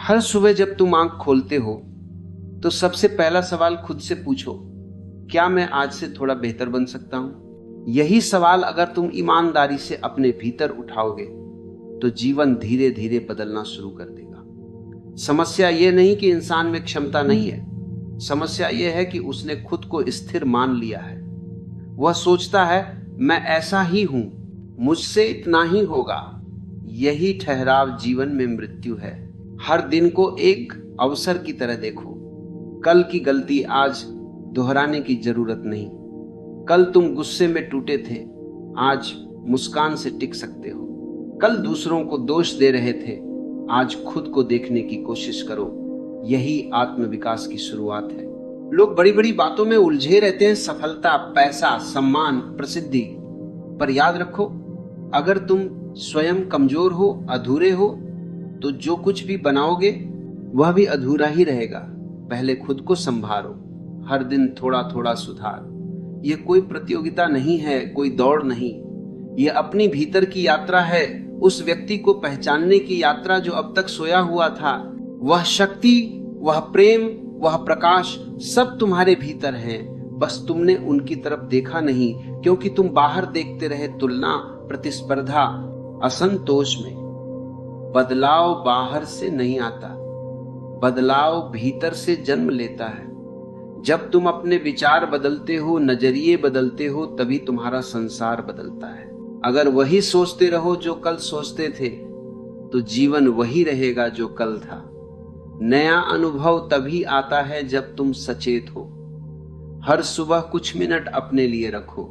हर सुबह जब तुम आंख खोलते हो तो सबसे पहला सवाल खुद से पूछो, क्या मैं आज से थोड़ा बेहतर बन सकता हूं? यही सवाल अगर तुम ईमानदारी से अपने भीतर उठाओगे तो जीवन धीरे धीरे बदलना शुरू कर देगा। समस्या यह नहीं कि इंसान में क्षमता नहीं है, समस्या यह है कि उसने खुद को स्थिर मान लिया है। वह सोचता है मैं ऐसा ही हूं, मुझसे इतना ही होगा। यही ठहराव जीवन में मृत्यु है। हर दिन को एक अवसर की तरह देखो। कल की गलती आज दोहराने की जरूरत नहीं। कल तुम गुस्से में टूटे थे, आज मुस्कान से टिक सकते हो। कल दूसरों को दोष दे रहे थे, आज खुद को देखने की कोशिश करो। यही आत्मविकास की शुरुआत है। लोग बड़ी बड़ी बातों में उलझे रहते हैं, सफलता, पैसा, सम्मान, प्रसिद्धि। पर याद रखो, अगर तुम स्वयं कमजोर हो, अधूरे हो, तो जो कुछ भी बनाओगे वह भी अधूरा ही रहेगा। पहले खुद को संभालो, हर दिन थोड़ा थोड़ा सुधार। यह कोई प्रतियोगिता नहीं है, कोई दौड़ नहीं। यह अपनी भीतर की यात्रा है, उस व्यक्ति को पहचानने की यात्रा जो अब तक सोया हुआ था। वह शक्ति, वह प्रेम, वह प्रकाश सब तुम्हारे भीतर है, बस तुमने उनकी तरफ देखा नहीं, क्योंकि तुम बाहर देखते रहे तुलना, प्रतिस्पर्धा, असंतोष में। बदलाव बाहर से नहीं आता, बदलाव भीतर से जन्म लेता है। जब तुम अपने विचार बदलते हो, नजरिए बदलते हो, तभी तुम्हारा संसार बदलता है। अगर वही सोचते रहो जो कल सोचते थे, तो जीवन वही रहेगा जो कल था। नया अनुभव तभी आता है जब तुम सचेत हो। हर सुबह कुछ मिनट अपने लिए रखो।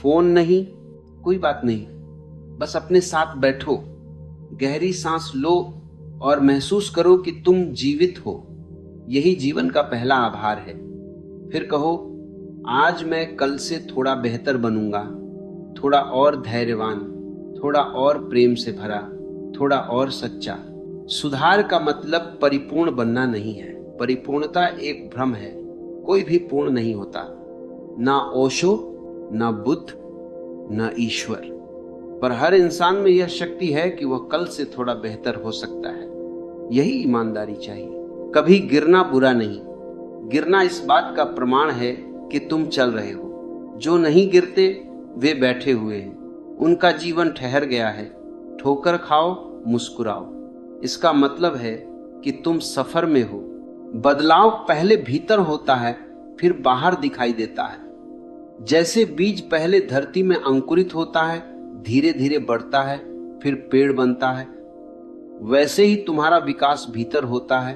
फोन नहीं, कोई बात नहीं, बस अपने साथ बैठो, गहरी सांस लो और महसूस करो कि तुम जीवित हो। यही जीवन का पहला आभार है। फिर कहो, आज मैं कल से थोड़ा बेहतर बनूंगा, थोड़ा और धैर्यवान, थोड़ा और प्रेम से भरा, थोड़ा और सच्चा। सुधार का मतलब परिपूर्ण बनना नहीं है। परिपूर्णता एक भ्रम है। कोई भी पूर्ण नहीं होता, ना ओशो, ना बुद्ध, ना ईश्वर। पर हर इंसान में यह शक्ति है कि वह कल से थोड़ा बेहतर हो सकता है। यही ईमानदारी चाहिए। कभी गिरना बुरा नहीं, गिरना इस बात का प्रमाण है कि तुम चल रहे हो। जो नहीं गिरते वे बैठे हुए हैं, उनका जीवन ठहर गया है। ठोकर खाओ, मुस्कुराओ, इसका मतलब है कि तुम सफर में हो। बदलाव पहले भीतर होता है, फिर बाहर दिखाई देता है। जैसे बीज पहले धरती में अंकुरित होता है, धीरे धीरे बढ़ता है, फिर पेड़ बनता है, वैसे ही तुम्हारा विकास भीतर होता है।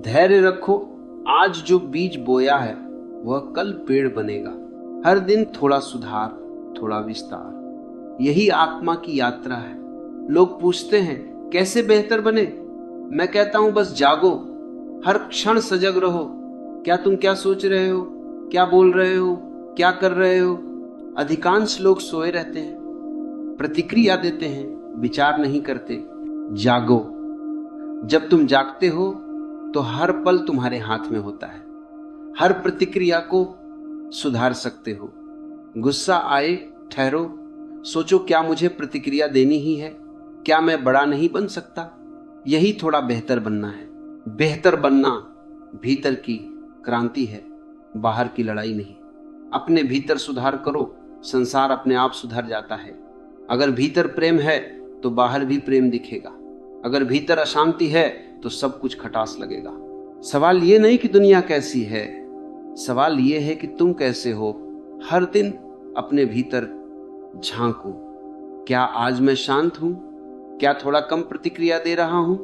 धैर्य रखो, आज जो बीज बोया है वह कल पेड़ बनेगा। हर दिन थोड़ा सुधार, थोड़ा विस्तार, यही आत्मा की यात्रा है। लोग पूछते हैं कैसे बेहतर बने? मैं कहता हूं बस जागो, हर क्षण सजग रहो। क्या तुम क्या सोच रहे हो, क्या बोल रहे हो, क्या कर रहे हो? अधिकांश लोग सोए रहते हैं, प्रतिक्रिया देते हैं, विचार नहीं करते। जागो। जब तुम जागते हो तो हर पल तुम्हारे हाथ में होता है। हर प्रतिक्रिया को सुधार सकते हो। गुस्सा आए, ठहरो, सोचो, क्या मुझे प्रतिक्रिया देनी ही है? क्या मैं बड़ा नहीं बन सकता? यही थोड़ा बेहतर बनना है। बेहतर बनना भीतर की क्रांति है, बाहर की लड़ाई नहीं। अपने भीतर सुधार करो, संसार अपने आप सुधर जाता है। अगर भीतर प्रेम है तो बाहर भी प्रेम दिखेगा। अगर भीतर अशांति है तो सब कुछ खटास लगेगा। सवाल ये नहीं कि दुनिया कैसी है, सवाल ये है कि तुम कैसे हो। हर दिन अपने भीतर झांको। क्या आज मैं शांत हूं? क्या थोड़ा कम प्रतिक्रिया दे रहा हूं?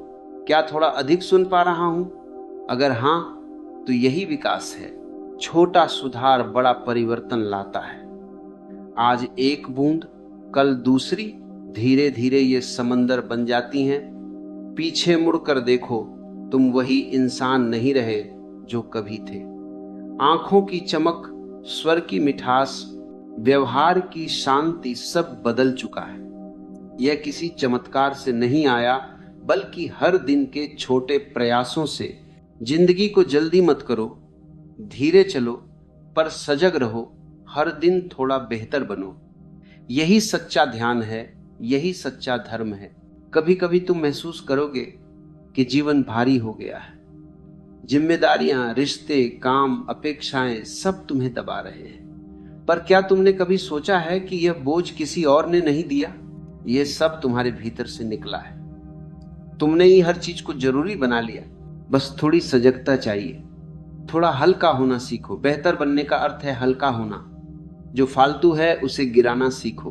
क्या थोड़ा अधिक सुन पा रहा हूं? अगर हां, तो यही विकास है। छोटा सुधार बड़ा परिवर्तन लाता है। आज एक बूंद, कल दूसरी, धीरे धीरे ये समंदर बन जाती हैं। पीछे मुड़कर देखो, तुम वही इंसान नहीं रहे जो कभी थे। आंखों की चमक, स्वर की मिठास, व्यवहार की शांति सब बदल चुका है। यह किसी चमत्कार से नहीं आया, बल्कि हर दिन के छोटे प्रयासों से। जिंदगी को जल्दी मत करो, धीरे चलो, पर सजग रहो। हर दिन थोड़ा बेहतर बनो। यही सच्चा ध्यान है, यही सच्चा धर्म है। कभी कभी तुम महसूस करोगे कि जीवन भारी हो गया है। जिम्मेदारियां, रिश्ते, काम, अपेक्षाएं सब तुम्हें दबा रहे हैं। पर क्या तुमने कभी सोचा है कि यह बोझ किसी और ने नहीं दिया? यह सब तुम्हारे भीतर से निकला है। तुमने ही हर चीज को जरूरी बना लिया। बस थोड़ी सजगता चाहिए। थोड़ा हल्का होना सीखो। बेहतर बनने का अर्थ है हल्का होना। जो फालतू है उसे गिराना सीखो।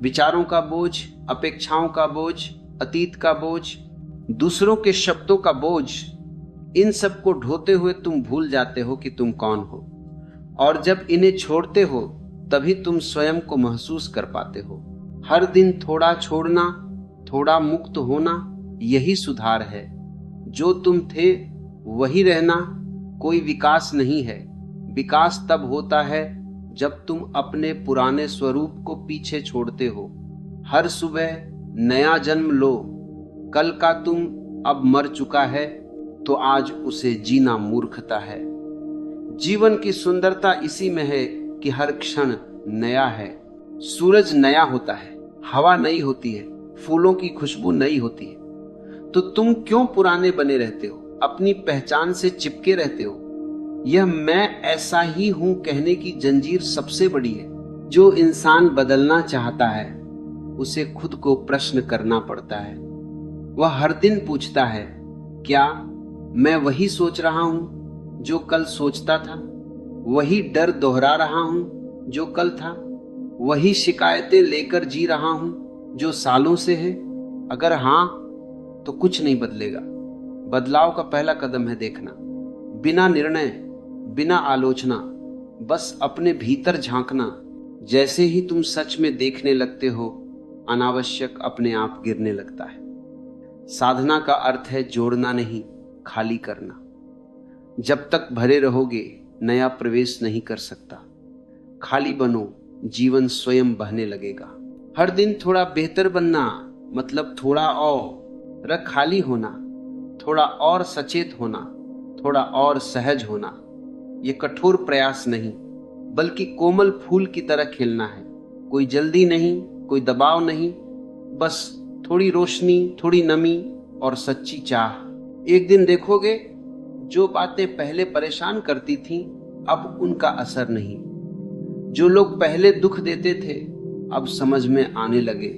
विचारों का बोझ, अपेक्षाओं का बोझ, अतीत का बोझ, दूसरों के शब्दों का बोझ, इन सब को ढोते हुए तुम भूल जाते हो कि तुम कौन हो। और जब इन्हें छोड़ते हो तभी तुम स्वयं को महसूस कर पाते हो। हर दिन थोड़ा छोड़ना, थोड़ा मुक्त होना, यही सुधार है। जो तुम थे वही रहना कोई विकास नहीं है। विकास तब होता है जब तुम अपने पुराने स्वरूप को पीछे छोड़ते हो। हर सुबह नया जन्म लो। कल का तुम अब मर चुका है तो आज उसे जीना मूर्खता है। जीवन की सुंदरता इसी में है कि हर क्षण नया है। सूरज नया होता है, हवा नई होती है, फूलों की खुशबू नई होती है। तो तुम क्यों पुराने बने रहते हो, अपनी पहचान से चिपके रहते हो? यह मैं ऐसा ही हूं कहने की जंजीर सबसे बड़ी है। जो इंसान बदलना चाहता है उसे खुद को प्रश्न करना पड़ता है। वह हर दिन पूछता है, क्या मैं वही सोच रहा हूं जो कल सोचता था? वही डर दोहरा रहा हूं जो कल था? वही शिकायतें लेकर जी रहा हूं जो सालों से है? अगर हां तो कुछ नहीं बदलेगा। बदलाव का पहला कदम है देखना, बिना निर्णय, बिना आलोचना, बस अपने भीतर झांकना। जैसे ही तुम सच में देखने लगते हो, अनावश्यक अपने आप गिरने लगता है। साधना का अर्थ है जोड़ना नहीं, खाली करना। जब तक भरे रहोगे नया प्रवेश नहीं कर सकता। खाली बनो, जीवन स्वयं बहने लगेगा। हर दिन थोड़ा बेहतर बनना मतलब थोड़ा और खाली होना, थोड़ा और सचेत होना, थोड़ा और सहज होना। ये कठोर प्रयास नहीं बल्कि कोमल फूल की तरह खिलना है। कोई जल्दी नहीं, कोई दबाव नहीं, बस थोड़ी रोशनी, थोड़ी नमी और सच्ची चाह। एक दिन देखोगे जो बातें पहले परेशान करती थीं अब उनका असर नहीं। जो लोग पहले दुख देते थे अब समझ में आने लगे।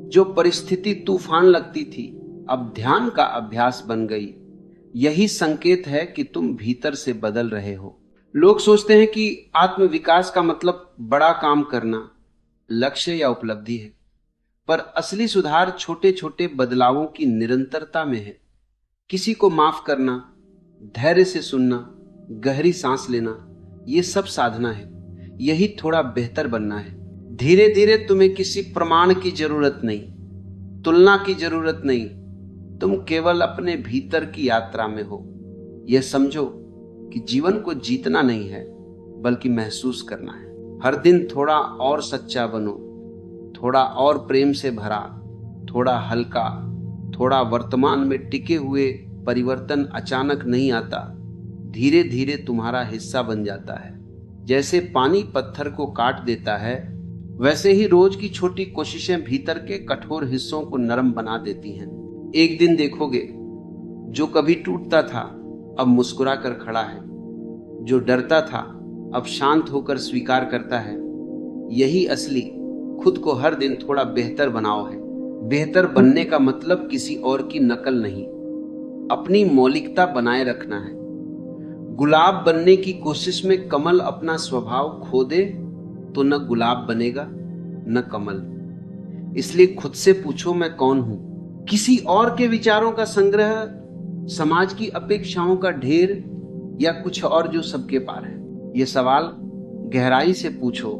जो परिस्थिति तूफान लगती थी अब ध्यान का अभ्यास बन गई। यही संकेत है कि तुम भीतर से बदल रहे हो। लोग सोचते हैं कि आत्मविकास का मतलब बड़ा काम करना, लक्ष्य या उपलब्धि है। पर असली सुधार छोटे छोटे बदलावों की निरंतरता में है। किसी को माफ करना, धैर्य से सुनना, गहरी सांस लेना, ये सब साधना है। यही थोड़ा बेहतर बनना है। धीरे धीरे तुम्हें किसी प्रमाण की जरूरत नहीं, तुलना की जरूरत नहीं। तुम केवल अपने भीतर की यात्रा में हो। यह समझो कि जीवन को जीतना नहीं है बल्कि महसूस करना है। हर दिन थोड़ा और सच्चा बनो, थोड़ा और प्रेम से भरा, थोड़ा हल्का, थोड़ा वर्तमान में टिके हुए। परिवर्तन अचानक नहीं आता, धीरे धीरे तुम्हारा हिस्सा बन जाता है। जैसे पानी पत्थर को काट देता है, वैसे ही रोज की छोटी कोशिशें भीतर के कठोर हिस्सों को नरम बना देती हैं। एक दिन देखोगे जो कभी टूटता था अब मुस्कुरा कर खड़ा है। जो डरता था अब शांत होकर स्वीकार करता है। यही असली खुद को हर दिन थोड़ा बेहतर बनाओ है। बेहतर बनने का मतलब किसी और की नकल नहीं, अपनी मौलिकता बनाए रखना है। गुलाब बनने की कोशिश में कमल अपना स्वभाव खो दे तो न गुलाब बनेगा न कमल। इसलिए खुद से पूछो, मैं कौन हूं? किसी और के विचारों का संग्रह, समाज की अपेक्षाओं का ढेर, या कुछ और जो सबके पार है? ये सवाल गहराई से पूछो।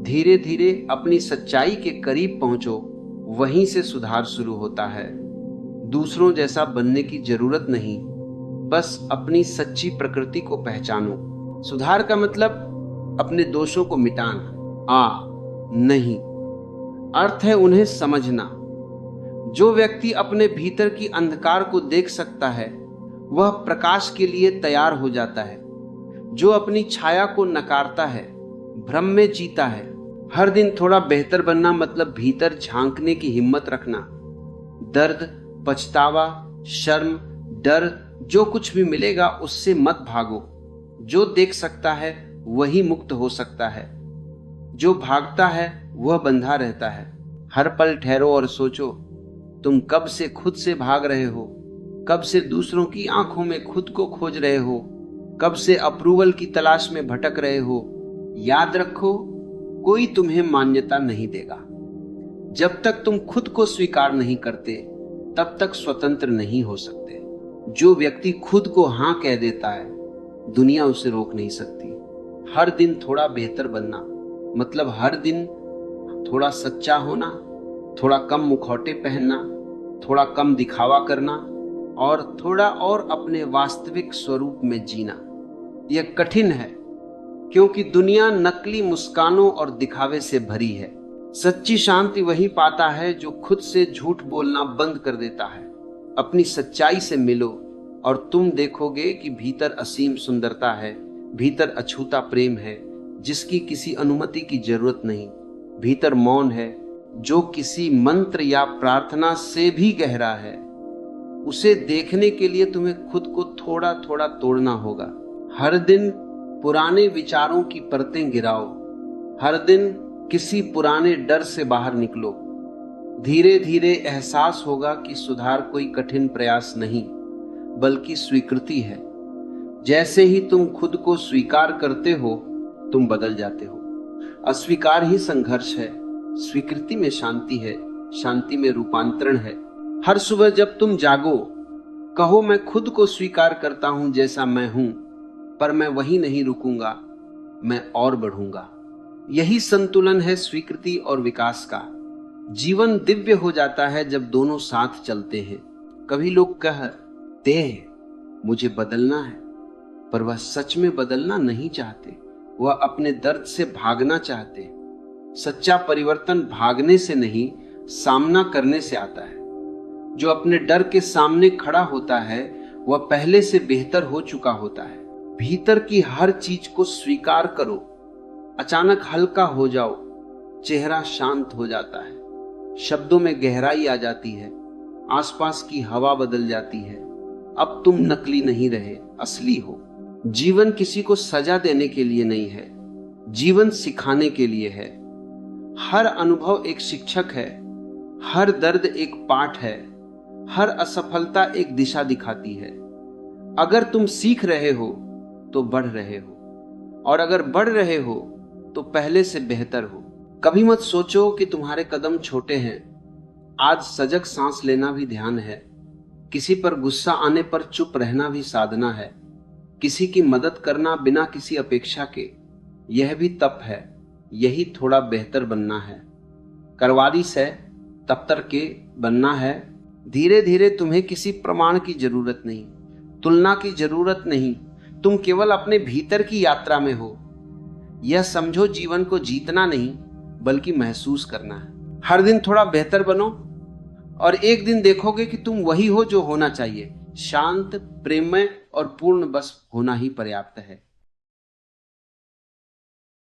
धीरे धीरे अपनी सच्चाई के करीब पहुंचो। वहीं से सुधार शुरू होता है। दूसरों जैसा बनने की जरूरत नहीं, बस अपनी सच्ची प्रकृति को पहचानो। सुधार का मतलब अपने दोषों को मिटाना नहीं, अर्थ है उन्हें समझना। जो व्यक्ति अपने भीतर की अंधकार को देख सकता है वह प्रकाश के लिए तैयार हो जाता है। जो अपनी छाया को नकारता है भ्रम में जीता है। हर दिन थोड़ा बेहतर बनना मतलब भीतर झांकने की हिम्मत रखना। दर्द, पछतावा, शर्म, डर, जो कुछ भी मिलेगा उससे मत भागो। जो देख सकता है वही मुक्त हो सकता है, जो भागता है वह बंधा रहता है। हर पल ठहरो और सोचो, तुम कब से खुद से भाग रहे हो? कब से दूसरों की आंखों में खुद को खोज रहे हो? कब से अप्रूवल की तलाश में भटक रहे हो? याद रखो, कोई तुम्हें मान्यता नहीं देगा। जब तक तुम खुद को स्वीकार नहीं करते तब तक स्वतंत्र नहीं हो सकते। जो व्यक्ति खुद को हां कह देता है, दुनिया उसे रोक नहीं सकती। हर दिन थोड़ा बेहतर बनना मतलब हर दिन थोड़ा सच्चा होना, थोड़ा कम मुखौटे पहनना, थोड़ा कम दिखावा करना और थोड़ा और अपने वास्तविक स्वरूप में जीना। यह कठिन है क्योंकि दुनिया नकली मुस्कानों और दिखावे से भरी है। सच्ची शांति वही पाता है जो खुद से झूठ बोलना बंद कर देता है। अपनी सच्चाई से मिलो और तुम देखोगे कि भीतर असीम सुंदरता है, भीतर अछूता प्रेम है जिसकी किसी अनुमति की जरूरत नहीं। भीतर मौन है जो किसी मंत्र या प्रार्थना से भी गहरा है। उसे देखने के लिए तुम्हें खुद को थोड़ा थोड़ा तोड़ना होगा। हर दिन पुराने विचारों की परतें गिराओ, हर दिन किसी पुराने डर से बाहर निकलो। धीरे धीरे एहसास होगा कि सुधार कोई कठिन प्रयास नहीं बल्कि स्वीकृति है। जैसे ही तुम खुद को स्वीकार करते हो तुम बदल जाते हो। अस्वीकार ही संघर्ष है, स्वीकृति में शांति है, शांति में रूपांतरण है। हर सुबह जब तुम जागो, कहो मैं खुद को स्वीकार करता हूं जैसा मैं हूं, पर मैं वहीं नहीं रुकूंगा, मैं और बढ़ूंगा। यही संतुलन है स्वीकृति और विकास का। जीवन दिव्य हो जाता है जब दोनों साथ चलते हैं। कभी लोग कहते हैं मुझे बदलना है, पर वह सच में बदलना नहीं चाहते, वह अपने दर्द से भागना चाहते। सच्चा परिवर्तन भागने से नहीं, सामना करने से आता है। जो अपने डर के सामने खड़ा होता है वह पहले से बेहतर हो चुका होता है। भीतर की हर चीज को स्वीकार करो। अचानक हल्का हो जाओ, चेहरा शांत हो जाता है, शब्दों में गहराई आ जाती है, आसपास की हवा बदल जाती है। अब तुम नकली नहीं रहे, असली हो। जीवन किसी को सजा देने के लिए नहीं है, जीवन सिखाने के लिए है। हर अनुभव एक शिक्षक है, हर दर्द एक पाठ है, हर असफलता एक दिशा दिखाती है। अगर तुम सीख रहे हो तो बढ़ रहे हो, और अगर बढ़ रहे हो तो पहले से बेहतर हो। कभी मत सोचो कि तुम्हारे कदम छोटे हैं। आज सजग सांस लेना भी ध्यान है। किसी पर गुस्सा आने पर चुप रहना भी साधना है। किसी की मदद करना बिना किसी अपेक्षा के, यह भी तप है। यही थोड़ा बेहतर बनना है। करवारी से तप्तर के बनना है। धीरे धीरे तुम्हें किसी प्रमाण की जरूरत नहीं, तुलना की जरूरत नहीं। तुम केवल अपने भीतर की यात्रा में हो। यह समझो, जीवन को जीतना नहीं बल्कि महसूस करना है। हर दिन थोड़ा बेहतर बनो और एक दिन देखोगे कि तुम वही हो जो होना चाहिए। शांत, प्रेममय और पूर्ण बस होना ही पर्याप्त है।